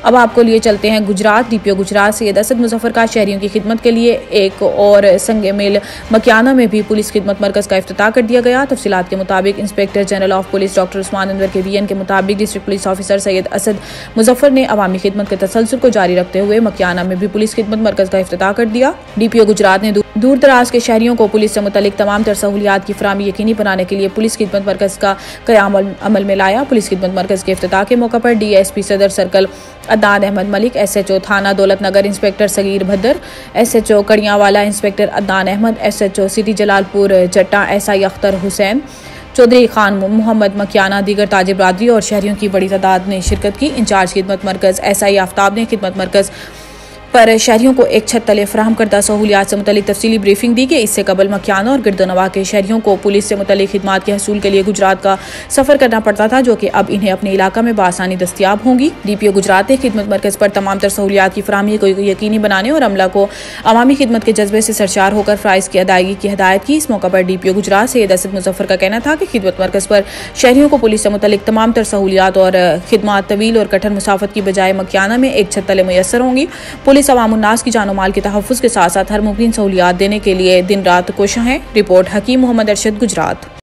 अब आपको लिए चलते हैं गुजरात। डीपीओ गुजरात सैयद असद मुजफ्फर का शहरियों की खिदमत के लिए एक और संगे मेल मकियाना में भी पुलिस खिदमत मरकज़ का इफ्तिताह कर दिया गया। तफसीलात के मुताबिक inspector general of police doctor Usman Anwar के बीएन के मुताबिक district police officer Syed Asad Muzaffar ने अवामी खिदमत के तसलसल को जारी रखते हुए मकियाना में भी पुलिस खिदमत मरकज़ का इफ्तिताह कर दिया। डीपीओ गुजरात ने दूर दराज के शहरियों को पुलिस से मुतल्लिक तमाम तर सहूलियात की फराहमी यकीनी बनाने के लिए पुलिस खिदमत मरकज़ का क़याम अमल में लाया। पुलिस खिदमत मरकज़ के इफ्तिताह के मौके पर DSP Sadar circle Adnan Ahmed Malik, SHO थाना Daulat Nagar inspector Sagheer Bhaddar, SHO Kariyawala inspector Adnan Ahmed, SHO city Jalalpur Jattan SI Akhtar Hussain, Chaudhary Khan Mohammad मकियाना, दीगर ताजिर बरादरी और शहरियों की बड़ी तादाद ने शिरकत की। इंचार्ज खिदमत मरकज़ SI आफ्ताब ने खिदमत मरकज़ पर शहरियों को एक छत तले फराहम करदा सहूलियात से मुतल्लिक तफसीली ब्रीफिंग दी कि इससे कबल मकियाना और गिरदोनवा के शहरियों को पुलिस से मुतल्लिक खिदमात के हसूल के लिए गुजरात का सफ़र करना पड़ता था, जो कि अब इन्हें अपने इलाका में बासानी दस्तियाब होंगी। DPO गुजरात ने खिदमत मरकज़ पर तमाम तर सहूलियात की फराहमी को यकीनी बनाने और अमला को अवामी खिदमत के जज्बे से सरशार होकर फ़राइज़ की अदायगी की हिदायत की। इस मौके पर DPO गुजरात सैयद असद मुजफ्फर का कहना था कि खिदमत मरकज़ पर शहरियों को पुलिस से मुतल्लिक तमाम तर सहूलियात और खिदमात तवील और कठिन मुसाफत की बजाय मकियाना में एक छत तले मुयस्सर होंगी। पुलिस अवामुन्नास की जानो माल के तहफ़्फ़ुज़ के साथ साथ हर मुमकिन सहूलियात देने के लिए दिन रात कोशिश है। रिपोर्ट हकीम मोहम्मद अरशद, गुजरात।